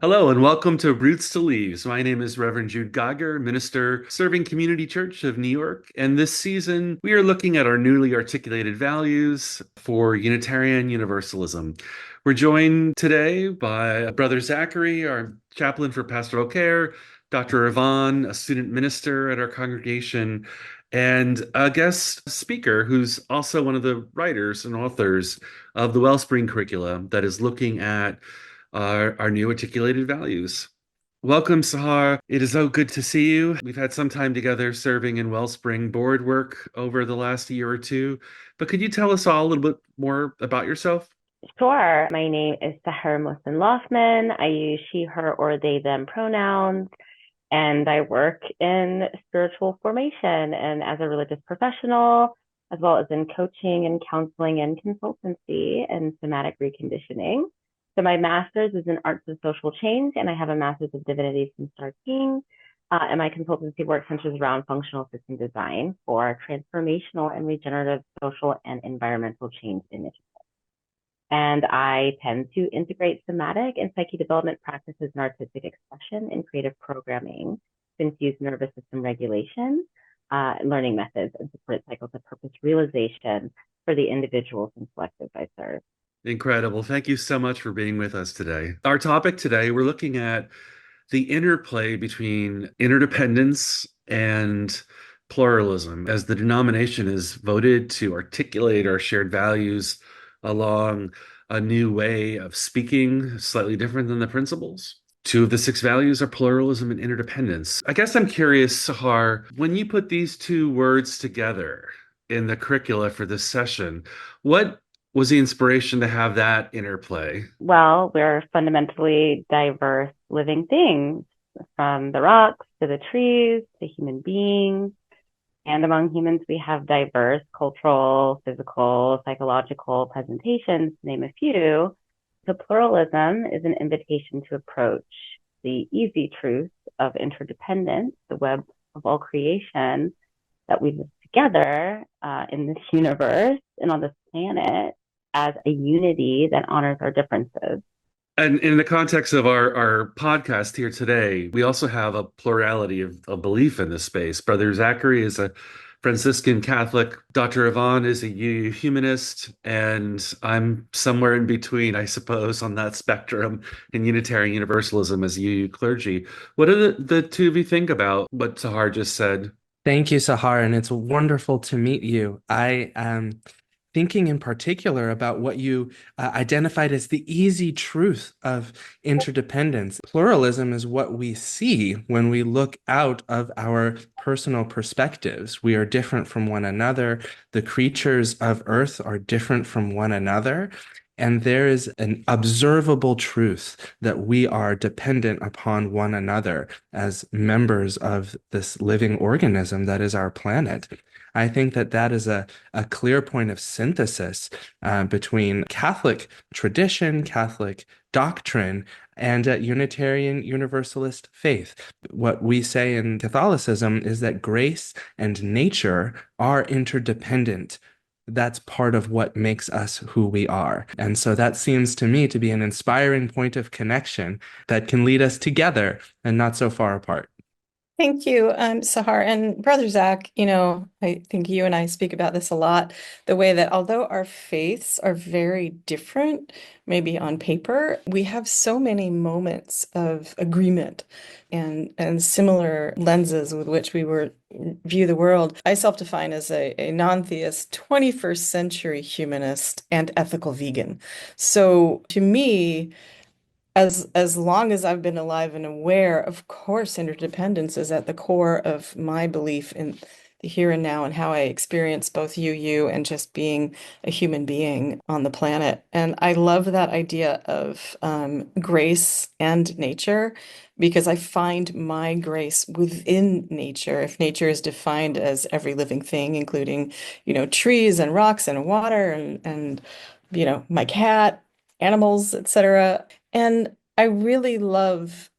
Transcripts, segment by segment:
Hello and welcome to Roots to Leaves. My name is Reverend Jude Geiger, minister serving Community Church of New York. And this season, we are looking at our newly articulated values for Unitarian Universalism. We're joined today by Brother Zachary, our chaplain for pastoral care, Dr. Yvonne, a student minister at our congregation, and a guest speaker who's also one of the writers and authors of the Wellspring curricula that is looking at our new articulated values. Welcome, Sahar. It is so good to see you. We've had some time together serving in Wellspring board work over the last year or two, but could you tell us all a little bit more about yourself? Sure. My name is Sahar Muhsin Laufman. I use she, her, or they, them pronouns, and I work in spiritual formation and as a religious professional, as well as in coaching and counseling and consultancy and somatic reconditioning. So my master's is in arts of social change, and I have a master's of divinity from Star King. And my consultancy work centers around functional system design for transformational and regenerative social and environmental change initiatives. And I tend to integrate somatic and psyche development practices and artistic expression in creative programming to infuse nervous system regulation, learning methods, and support cycles of purpose realization for the individuals and collectives I serve. Incredible. Thank you so much for being with us today. Our topic today, we're looking at the interplay between interdependence and pluralism as the denomination is voted to articulate our shared values along a new way of speaking, slightly different than the principles. Two of the six values are pluralism and interdependence. I guess I'm curious, Sahar, when you put these two words together in the curricula for this session, what was the inspiration to have that interplay? Well, we're fundamentally diverse living things, from the rocks to the trees to human beings. And among humans, we have diverse cultural, physical, psychological presentations, to name a few. So pluralism is an invitation to approach the easy truth of interdependence, the web of all creation that we live together in this universe and on this planet as a unity that honors our differences. And in the context of our podcast here today, we also have a plurality of belief in this space. Brother Zachary is a Franciscan Catholic, Dr. Yvonne is a UU humanist, and I'm somewhere in between, I suppose, on that spectrum in Unitarian Universalism as UU clergy. What do the two of you think about what Sahar just said? Thank you, Sahar, and it's wonderful to meet you. I am thinking in particular about what you identified as the easy truth of interdependence. Pluralism is what we see when we look out of our personal perspectives. We are different from one another. The creatures of Earth are different from one another. And there is an observable truth that we are dependent upon one another as members of this living organism that is our planet. I think that that is a clear point of synthesis between Catholic tradition, Catholic doctrine, and Unitarian Universalist faith. What we say in Catholicism is that grace and nature are interdependent. That's part of what makes us who we are. And so that seems to me to be an inspiring point of connection that can lead us together and not so far apart. Thank you, Sahar. And Brother Zach, I think you and I speak about this a lot, the way that although our faiths are very different, maybe on paper, we have so many moments of agreement and similar lenses with which view the world. I self-define as a non-theist, 21st century humanist and ethical vegan. So to me, as long as I've been alive and aware, of course, interdependence is at the core of my belief in the here and now and how I experience both you and just being a human being on the planet. And I love that idea of grace and nature because I find my grace within nature. If nature is defined as every living thing, including, trees and rocks and water and my cat, animals, etc. And I really love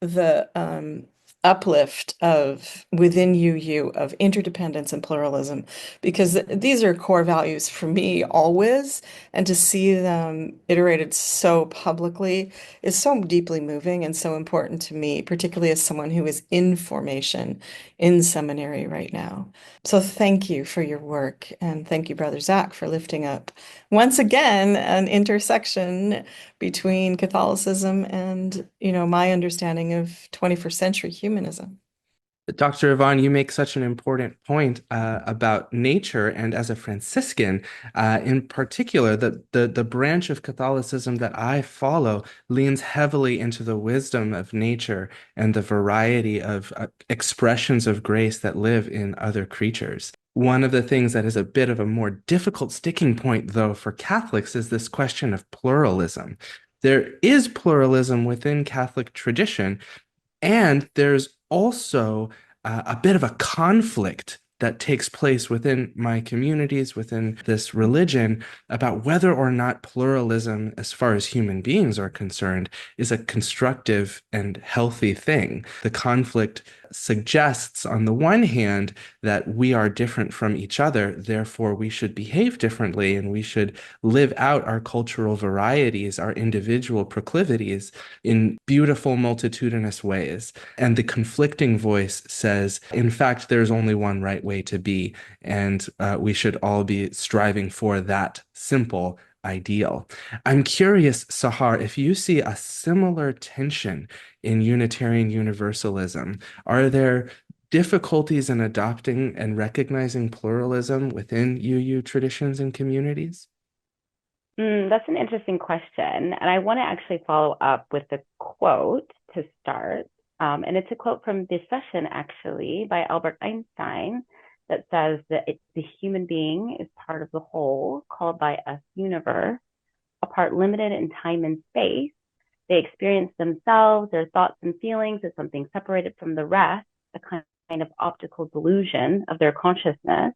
uplift of within UU of interdependence and pluralism, because these are core values for me always, and to see them iterated so publicly is so deeply moving and so important to me, particularly as someone who is in formation in seminary right now. So thank you for your work, and thank you, Brother Zach, for lifting up once again an intersection between Catholicism and, my understanding of 21st century humanism. Dr. Yvonne, you make such an important point about nature, and as a Franciscan, in particular, the branch of Catholicism that I follow leans heavily into the wisdom of nature and the variety of expressions of grace that live in other creatures. One of the things that is a bit of a more difficult sticking point, though, for Catholics is this question of pluralism. There is pluralism within Catholic tradition, and there's also a bit of a conflict that takes place within my communities, within this religion, about whether or not pluralism, as far as human beings are concerned, is a constructive and healthy thing. The conflict suggests, on the one hand, that we are different from each other, therefore we should behave differently and we should live out our cultural varieties, our individual proclivities in beautiful, multitudinous ways. And the conflicting voice says, in fact, there's only one right way to be, and we should all be striving for that simple ideal. I'm curious, Sahar, if you see a similar tension in Unitarian Universalism. Are there difficulties in adopting and recognizing pluralism within UU traditions and communities? That's an interesting question. And I want to actually follow up with a quote to start. And it's a quote from this session, actually, by Albert Einstein, that says that the human being is part of the whole, called by us universe, a part limited in time and space. They experience themselves, their thoughts and feelings as something separated from the rest, a kind of optical delusion of their consciousness.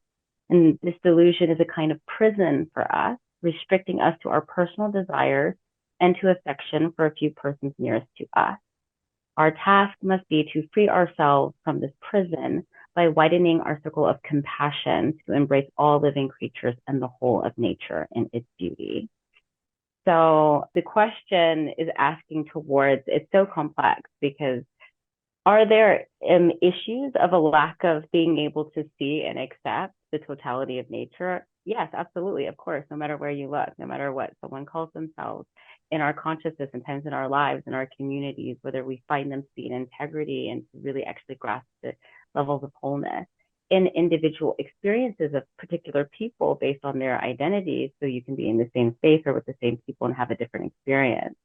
And this delusion is a kind of prison for us, restricting us to our personal desires and to affection for a few persons nearest to us. Our task must be to free ourselves from this prison by widening our circle of compassion to embrace all living creatures and the whole of nature in its beauty. So the question is asking towards, it's so complex, because are there issues of a lack of being able to see and accept the totality of nature? Yes, absolutely, of course, no matter where you look, no matter what someone calls themselves, in our consciousness and times in our lives, in our communities, whether we find them to be in integrity and to really actually grasp the levels of wholeness in individual experiences of particular people based on their identities. So you can be in the same space or with the same people and have a different experience.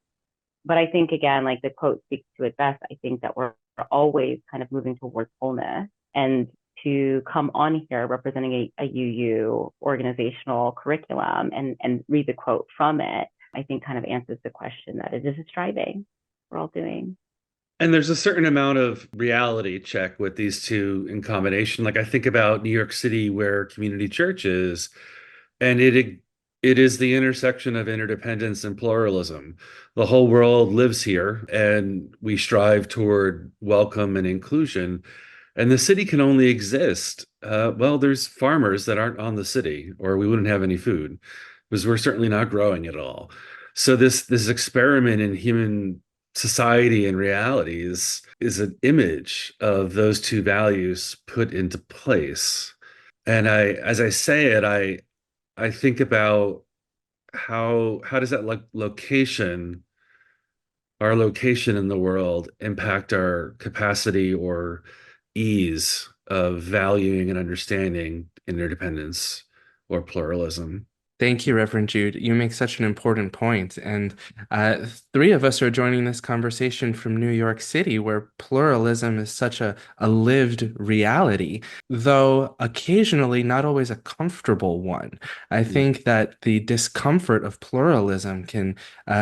But I think, again, like the quote speaks to it best, I think that we're always kind of moving towards wholeness. And to come on here representing a UU organizational curriculum and read the quote from it, I think kind of answers the question that it is a striving we're all doing. And there's a certain amount of reality check with these two in combination. Like I think about New York City, where community church is, and it is the intersection of interdependence and pluralism. The whole world lives here, and we strive toward welcome and inclusion. And the city can only exist. Well, there's farmers that aren't on the city, or we wouldn't have any food, because we're certainly not growing at all. So this experiment in human society and reality is an image of those two values put into place. And as I say it, I think about how does that our location in the world impact our capacity or ease of valuing and understanding interdependence or pluralism. Thank you, Reverend Jude. You make such an important point. And three of us are joining this conversation from New York City, where pluralism is such a lived reality, though occasionally not always a comfortable one. I think that the discomfort of pluralism can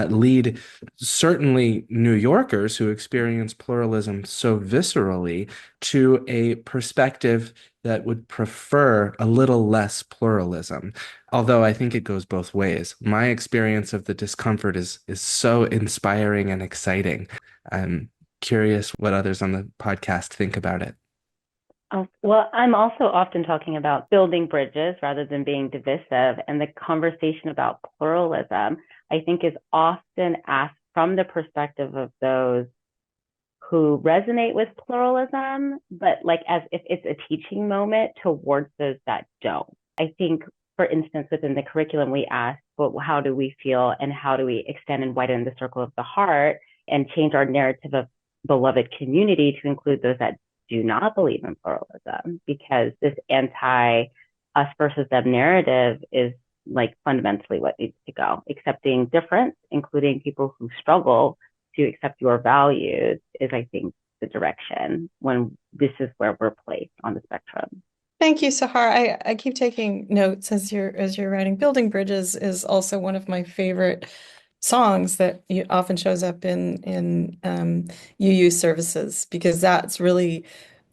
lead certainly New Yorkers who experience pluralism so viscerally to a perspective that would prefer a little less pluralism. Although I think it goes both ways. My experience of the discomfort is so inspiring and exciting. curious what others on the podcast think about it. Oh, well, I'm also often talking about building bridges rather than being divisive. And the conversation about pluralism, I think, is often asked from the perspective of those who resonate with pluralism, but like as if it's a teaching moment towards those that don't. I think, for instance, within the curriculum, we ask, well, how do we feel and how do we extend and widen the circle of the heart and change our narrative of beloved community to include those that do not believe in pluralism? Because this anti us versus them narrative is like fundamentally what needs to go. Accepting difference, including people who struggle to accept your values, is, I think, the direction when this is where we're placed on the spectrum. Thank you, Sahar. I keep taking notes as you're writing. Building Bridges is also one of my favorite songs that often shows up in UU services, because that's really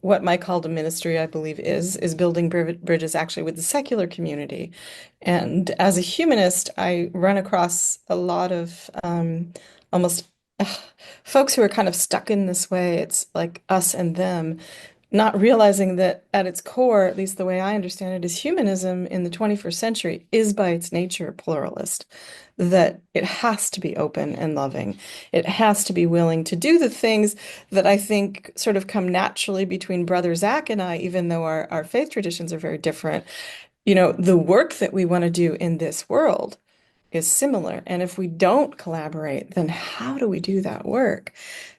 what my call to ministry, I believe, is building bridges actually with the secular community. And as a humanist, I run across a lot of almost folks who are kind of stuck in this way. It's like us and them, not realizing that at its core, at least the way I understand it, is humanism in the 21st century is by its nature pluralist, that it has to be open and loving. It has to be willing to do the things that I think sort of come naturally between Brother Zach and I, even though our faith traditions are very different. You know, the work that we want to do in this world is similar. And if we don't collaborate, then how do we do that work?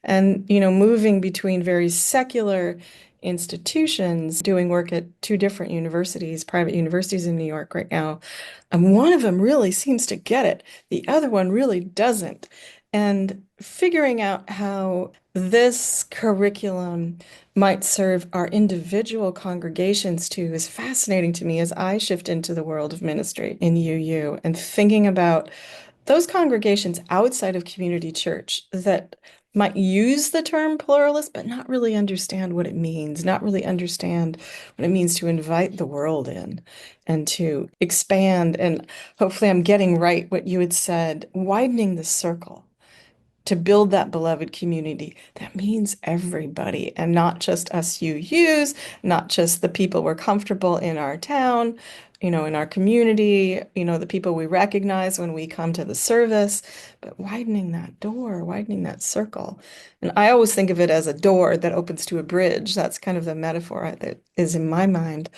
And, you know, moving between very secular institutions, doing work at two different universities, private universities in New York right now, and one of them really seems to get it. The other one really doesn't. And figuring out how this curriculum might serve our individual congregations too is fascinating to me as I shift into the world of ministry in UU and thinking about those congregations outside of community church that might use the term pluralist, but not really understand what it means, not really understand what it means to invite the world in and to expand. And hopefully I'm getting right what you had said, widening the circle to build that beloved community. That means everybody and not just us UUs, not just the people we're comfortable in our town, you know, in our community, you know, the people we recognize when we come to the service, but widening that door, widening that circle. And I always think of it as a door that opens to a bridge. That's kind of the metaphor that is in my mind.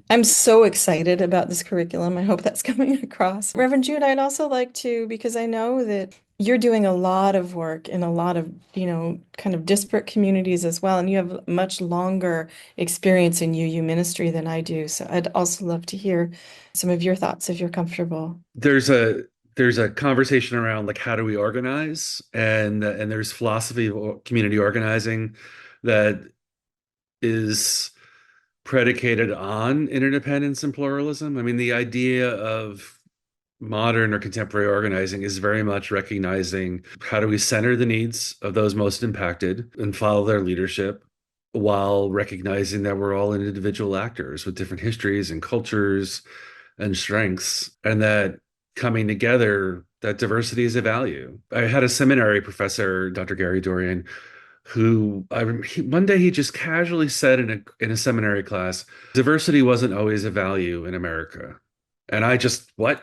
I'm so excited about this curriculum. I hope that's coming across. Reverend Jude, I'd also like to, because I know that you're doing a lot of work in a lot of, you know, kind of disparate communities as well, and you have much longer experience in UU ministry than I do. So I'd also love to hear some of your thoughts if you're comfortable. There's a conversation around like how do we organize, and there's philosophy of community organizing that is predicated on interdependence and pluralism. I mean, the idea of modern or contemporary organizing is very much recognizing how do we center the needs of those most impacted and follow their leadership while recognizing that we're all individual actors with different histories and cultures and strengths, and that coming together, that diversity is a value. I had a seminary professor, Dr. Gary Dorian, who one day he just casually said in a seminary class, diversity wasn't always a value in America. And I just, what?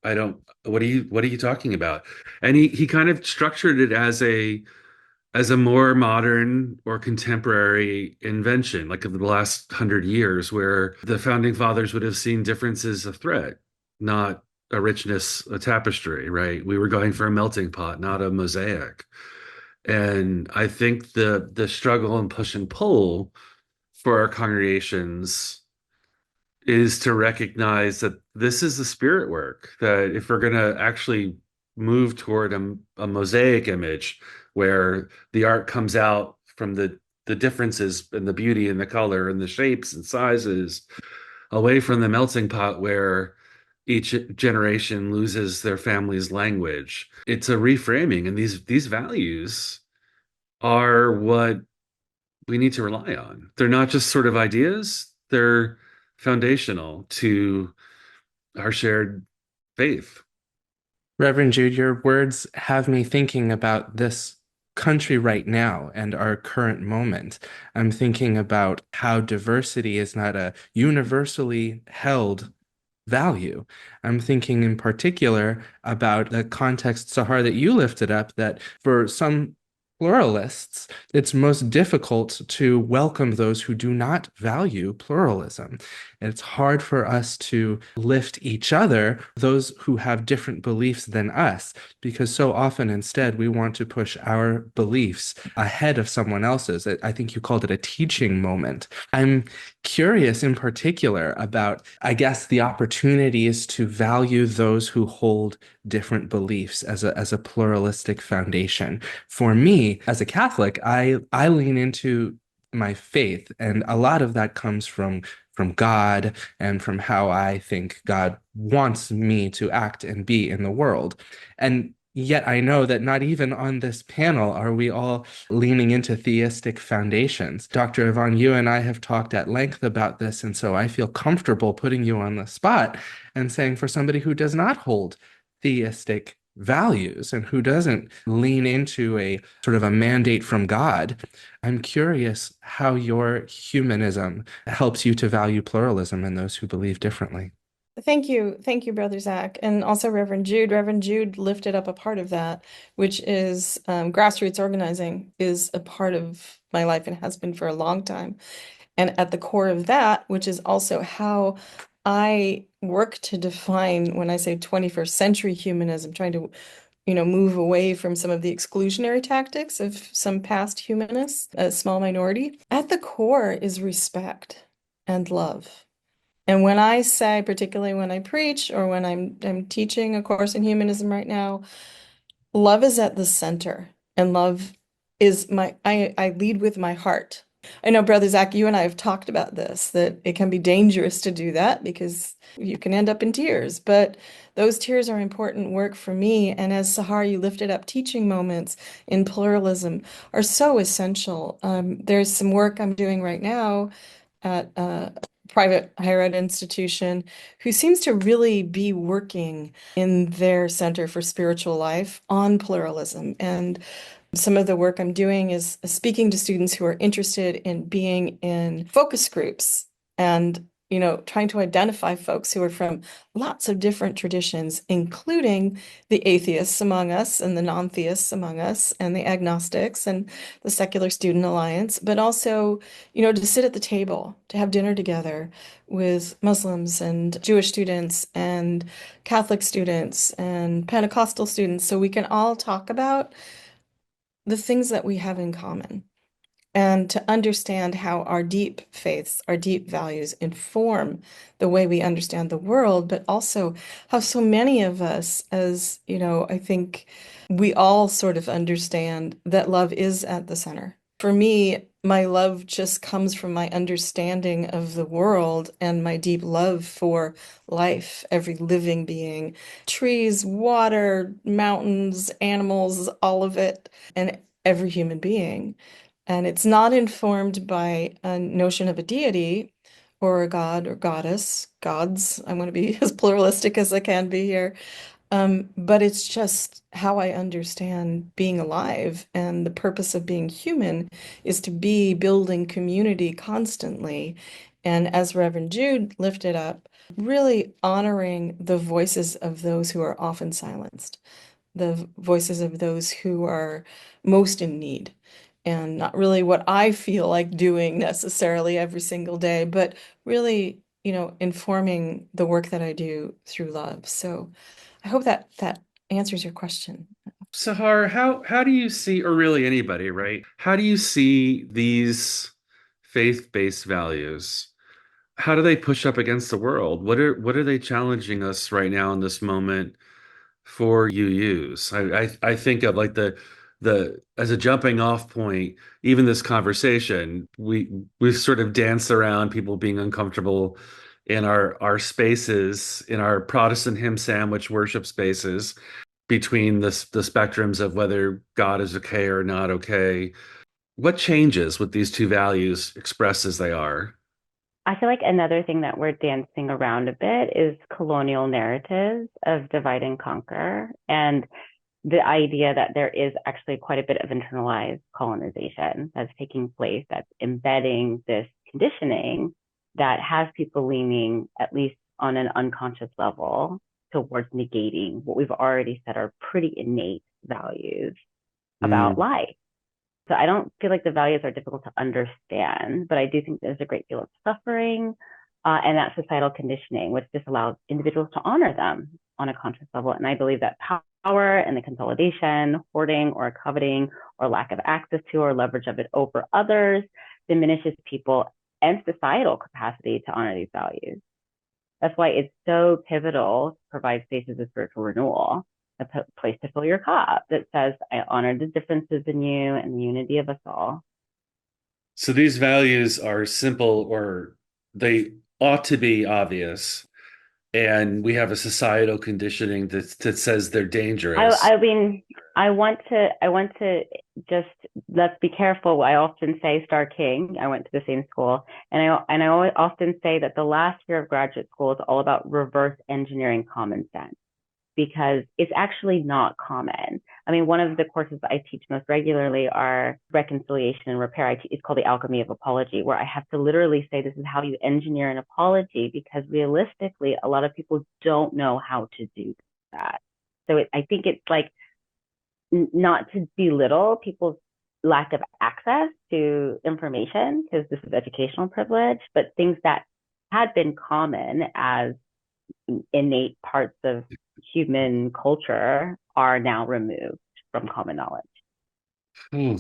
I don't, what are you talking about? And he kind of structured it as a more modern or contemporary invention, like of the last 100 years, where the founding fathers would have seen difference as a threat, not a richness, a tapestry, right? We were going for a melting pot, not a mosaic. And I think the struggle and push and pull for our congregations is to recognize that this is the spirit work, that if we're going to actually move toward a mosaic image where the art comes out from the differences and the beauty and the color and the shapes and sizes, away from the melting pot where each generation loses their family's language. It's a reframing, and these values are what we need to rely on. They're not just sort of ideas, they're foundational to our shared faith. Reverend Jude, your words have me thinking about this country right now and our current moment. I'm thinking about how diversity is not a universally held value. I'm thinking in particular about the context, Sahar, that you lifted up, that for some pluralists, it's most difficult to welcome those who do not value pluralism. It's hard for us to lift each other, those who have different beliefs than us, because so often instead we want to push our beliefs ahead of someone else's. I think you called it a teaching moment. I'm curious in particular about, I guess, the opportunities to value those who hold different beliefs as a pluralistic foundation. For me, as a Catholic, I lean into my faith, and a lot of that comes from God and from how I think God wants me to act and be in the world. And yet I know that not even on this panel are we all leaning into theistic foundations. Dr. Yvonne, you and I have talked at length about this, and so I feel comfortable putting you on the spot and saying, for somebody who does not hold theistic values and who doesn't lean into a sort of a mandate from God, I'm curious how your humanism helps you to value pluralism and those who believe differently. Thank you. Thank you, Brother Zach. And also Reverend Jude. Reverend Jude lifted up a part of that, which is grassroots organizing is a part of my life and has been for a long time. And at the core of that, which is also how I work to define, when I say 21st century humanism, trying to, move away from some of the exclusionary tactics of some past humanists, a small minority. At the core is respect and love. And when I say, particularly when I preach or when I'm teaching a course in humanism right now, love is at the center, and love is I lead with my heart. I know, Brother Zach, you and I have talked about this, that it can be dangerous to do that because you can end up in tears, but those tears are important work for me. And as Sahar, you lifted up teaching moments in pluralism are so essential. There's some work I'm doing right now at a private higher ed institution who seems to really be working in their Center for Spiritual Life on pluralism. And some of the work I'm doing is speaking to students who are interested in being in focus groups and, trying to identify folks who are from lots of different traditions, including the atheists among us and the non-theists among us and the agnostics and the Secular Student Alliance, but also, to sit at the table, to have dinner together with Muslims and Jewish students and Catholic students and Pentecostal students so we can all talk about the things that we have in common and to understand how our deep faiths, our deep values inform the way we understand the world, but also how so many of us, as I think we all sort of understand that love is at the center. For me, my love just comes from my understanding of the world and my deep love for life, every living being, trees, water, mountains, animals, all of it, and every human being. And it's not informed by a notion of a deity or a god or goddess, gods. I want to be as pluralistic as I can be here. But it's just how I understand being alive. And the purpose of being human is to be building community constantly. And as Reverend Jude lifted up, really honoring the voices of those who are often silenced, the voices of those who are most in need. And not really what I feel like doing necessarily every single day, but really, informing the work that I do through love. So I hope that answers your question. Sahar, how do you see, or really anybody, right? How do you see these faith-based values? How do they push up against the world? What are they challenging us right now in this moment for UUs? I think of like the as a jumping off point, even this conversation, we've sort of danced around people being uncomfortable in our spaces, in our Protestant hymn sandwich worship spaces, between the spectrums of whether God is okay or not okay. What changes with these two values expressed as they are? I feel like another thing that we're dancing around a bit is colonial narratives of divide and conquer. And the idea that there is actually quite a bit of internalized colonization that's taking place, that's embedding this conditioning that has people leaning, at least on an unconscious level, towards negating what we've already said are pretty innate values about Mm. life. So I don't feel like the values are difficult to understand, but I do think there's a great deal of suffering and that societal conditioning, which disallows individuals to honor them on a conscious level. And I believe that power and the consolidation, hoarding or coveting or lack of access to or leverage of it over others diminishes people and societal capacity to honor these values. That's why it's so pivotal to provide spaces of spiritual renewal, a place to fill your cup that says, I honor the differences in you and the unity of us all. So these values are simple, or they ought to be obvious, and we have a societal conditioning that says they're dangerous. I mean, I want to just, let's be careful. I often say Star King. I went to the same school, and I often say that the last year of graduate school is all about reverse engineering common sense, because it's actually not common. I mean, one of the courses that I teach most regularly are reconciliation and repair. It's called the alchemy of apology, where I have to literally say this is how you engineer an apology, because realistically, a lot of people don't know how to do that. So I think it's like, not to belittle people's lack of access to information, because this is educational privilege, but things that had been common as innate parts of human culture are now removed from common knowledge. Hmm.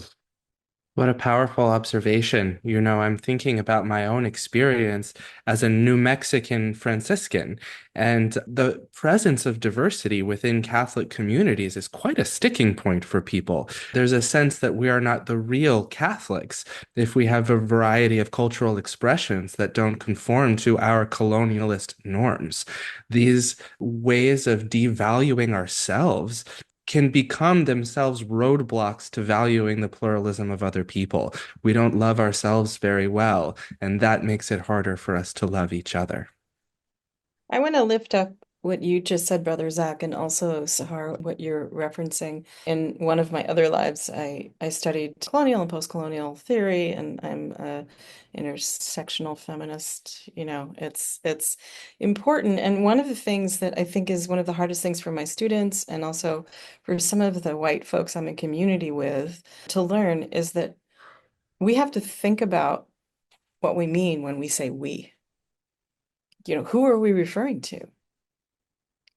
What a powerful observation. I'm thinking about my own experience as a New Mexican Franciscan, and the presence of diversity within Catholic communities is quite a sticking point for people. There's a sense that we are not the real Catholics if we have a variety of cultural expressions that don't conform to our colonialist norms. These ways of devaluing ourselves can become themselves roadblocks to valuing the pluralism of other people. We don't love ourselves very well, and that makes it harder for us to love each other. I want to lift up what you just said, Brother Zach, and also, Sahar, what you're referencing. In one of my other lives, I studied colonial and post-colonial theory, and I'm a intersectional feminist. It's important. And one of the things that I think is one of the hardest things for my students, and also for some of the white folks I'm in community with, to learn is that we have to think about what we mean when we say we. Who are we referring to?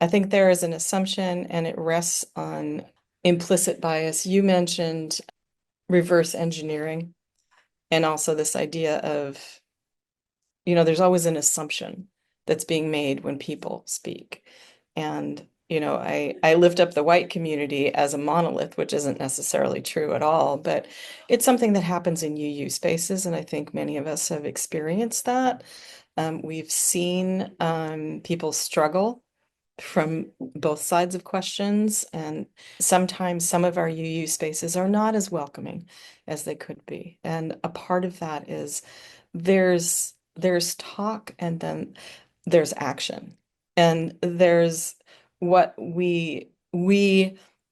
I think there is an assumption and it rests on implicit bias. You mentioned reverse engineering, and also this idea of, there's always an assumption that's being made when people speak. And, I lift up the white community as a monolith, which isn't necessarily true at all, but it's something that happens in UU spaces. And I think many of us have experienced that. We've seen people struggle from both sides of questions, and sometimes some of our UU spaces are not as welcoming as they could be. And a part of that is there's talk, and then there's action, and there's what we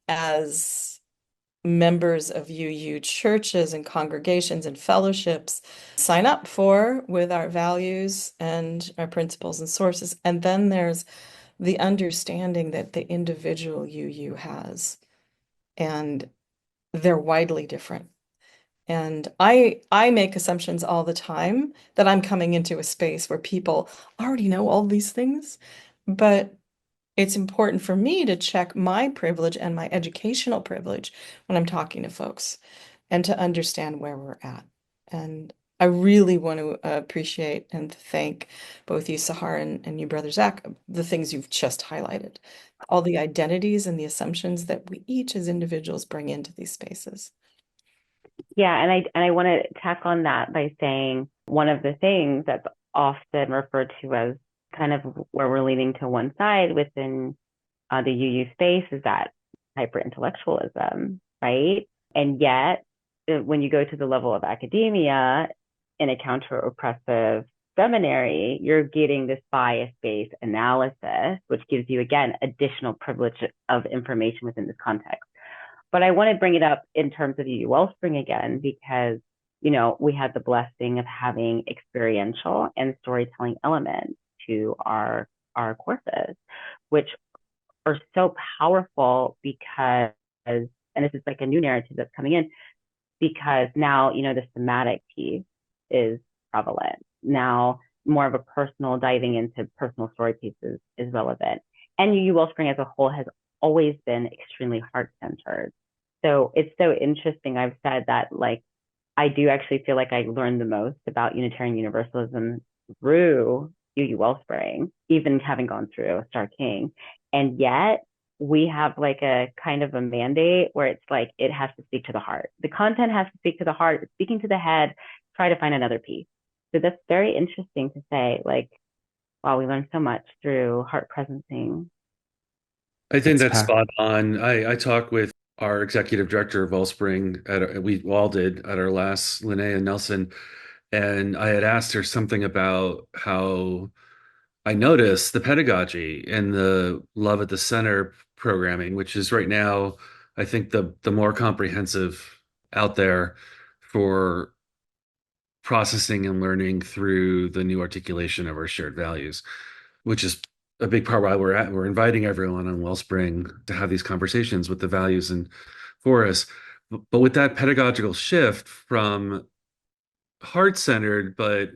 as members of UU churches and congregations and fellowships sign up for with our values and our principles and sources. And then there's the understanding that the individual UU has, and they're widely different. And I make assumptions all the time that I'm coming into a space where people already know all these things, but it's important for me to check my privilege and my educational privilege when I'm talking to folks, and to understand where we're at. And I really want to appreciate and thank both you, Sahar, and you, Brother Zach, the things you've just highlighted, all the identities and the assumptions that we each as individuals bring into these spaces. Yeah, and I want to tack on that by saying one of the things that's often referred to as kind of where we're leaning to one side within the UU space is that hyper-intellectualism, right? And yet, when you go to the level of academia in a counter-oppressive seminary, you're getting this bias-based analysis, which gives you, again, additional privilege of information within this context. But I want to bring it up in terms of UU Wellspring again, because, we had the blessing of having experiential and storytelling elements to our courses, which are so powerful because, and this is like a new narrative that's coming in, because now, the thematic piece is prevalent. Now, more of a personal diving into personal story pieces is relevant. And UU Wellspring as a whole has always been extremely heart-centered. So it's so interesting. I've said that, like, I do actually feel like I learned the most about Unitarian Universalism through UU Wellspring, even having gone through Star King. And yet we have like a kind of a mandate where it's like, it has to speak to the heart. The content has to speak to the heart. It's speaking to the head. Try to find another piece. So that's very interesting to say, like, wow, we learned so much through heart presencing. I think that's It's spot on. I talked with our executive director of Wellspring we all did at our last Linnea Nelson, and I had asked her something about how I noticed the pedagogy and the Love at the Center programming, which is right now, I think the more comprehensive out there for processing and learning through the new articulation of our shared values, which is a big part why we're inviting everyone on Wellspring to have these conversations with the values and for us. But with that pedagogical shift from heart-centered, but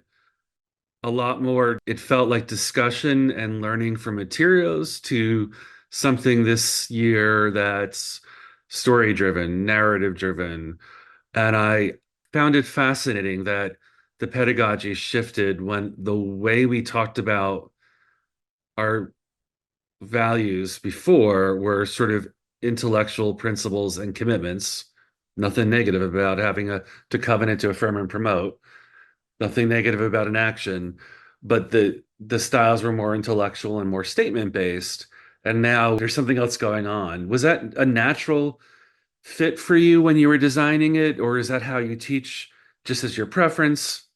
a lot more, it felt like discussion and learning from materials to something this year that's story-driven, narrative-driven. And I found it fascinating that the pedagogy shifted when the way we talked about our values before were sort of intellectual principles and commitments. Nothing negative about having to covenant, to affirm and promote. Nothing negative about an action, but the styles were more intellectual and more statement based. And now there's something else going on. Was that a natural fit for you when you were designing it, or is that how you teach, just as your preference?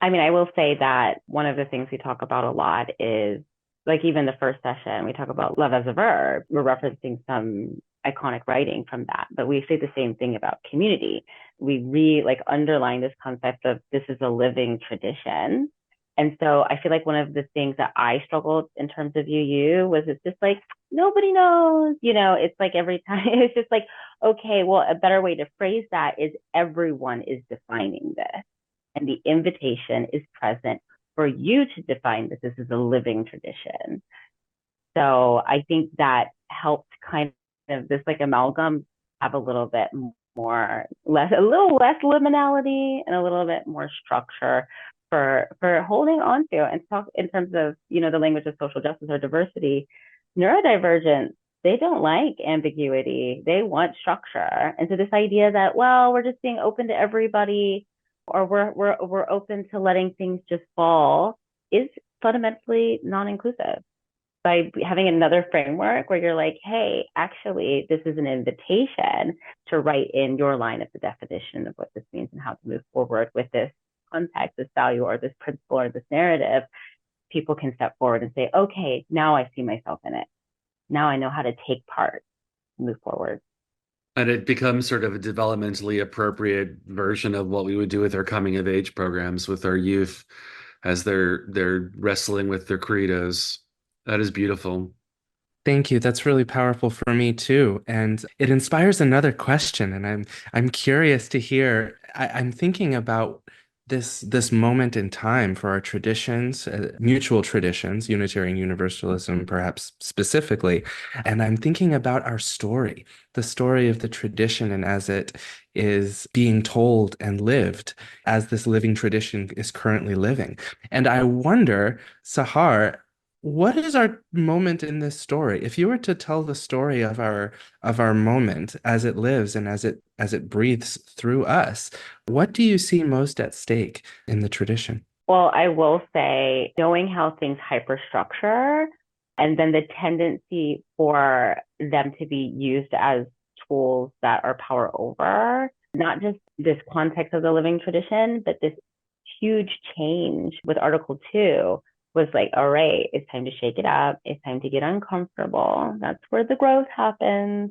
I mean, I will say that one of the things we talk about a lot is, like, even the first session, we talk about love as a verb. We're referencing some iconic writing from that, but we say the same thing about community. We underline this concept of this is a living tradition. And so I feel like one of the things that I struggled in terms of UU was, it's just like, nobody knows, it's like every time it's just like, okay, well, a better way to phrase that is everyone is defining this. And the invitation is present for you to define that this is a living tradition. So I think that helped kind of this like amalgam have a little bit a little less liminality and a little bit more structure for holding on to and talk in terms of, the language of social justice or diversity. Neurodivergent, they don't like ambiguity. They want structure. And so this idea that, well, we're just being open to everybody, or we're open to letting things just fall, is fundamentally non-inclusive. By having another framework where you're like, hey, actually, this is an invitation to write in your line of the definition of what this means and how to move forward with this context, this value, or this principle, or this narrative. People can step forward and say, okay, now I see myself in it. Now I know how to take part and move forward. And it becomes sort of a developmentally appropriate version of what we would do with our coming of age programs with our youth as they're wrestling with their credos. That is beautiful. Thank you. That's really powerful for me too. And it inspires another question. And I'm curious to hear. I'm thinking about this moment in time for our traditions, mutual traditions, Unitarian Universalism, perhaps specifically. And I'm thinking about our story, the story of the tradition, and as it is being told and lived, as this living tradition is currently living. And I wonder, Sahar, what is our moment in this story? If you were to tell the story of our moment as it lives and as it breathes through us, what do you see most at stake in the tradition? Well, I will say, knowing how things hyperstructure and then the tendency for them to be used as tools that are power over, not just this context of the living tradition, but this huge change with Article 2 was like, all right, it's time to shake it up. It's time to get uncomfortable. That's where the growth happens.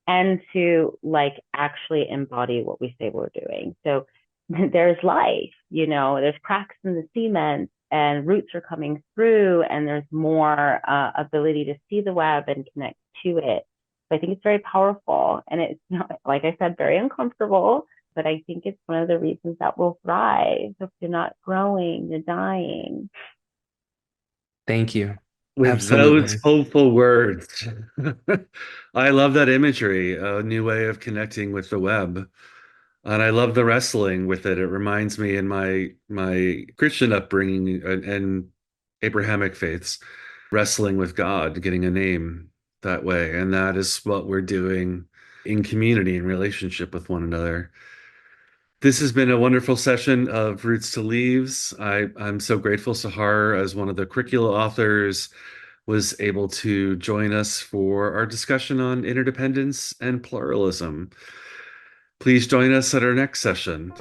And to like actually embody what we say we're doing. So there's life, there's cracks in the cement and roots are coming through, and there's more ability to see the web and connect to it. So I think it's very powerful, and it's not, like I said, very uncomfortable, but I think it's one of the reasons that we'll thrive. If you're not growing, you're dying. Thank you. With those Absolutely. hopeful words. I love that imagery, a new way of connecting with the web. And I love the wrestling with it. It reminds me in my Christian upbringing and Abrahamic faiths, wrestling with God, getting a name that way. And that is what we're doing in community and relationship with one another. This has been a wonderful session of Roots to Leaves. I'm so grateful Sahar, as one of the curricula authors, was able to join us for our discussion on interdependence and pluralism. Please join us at our next session.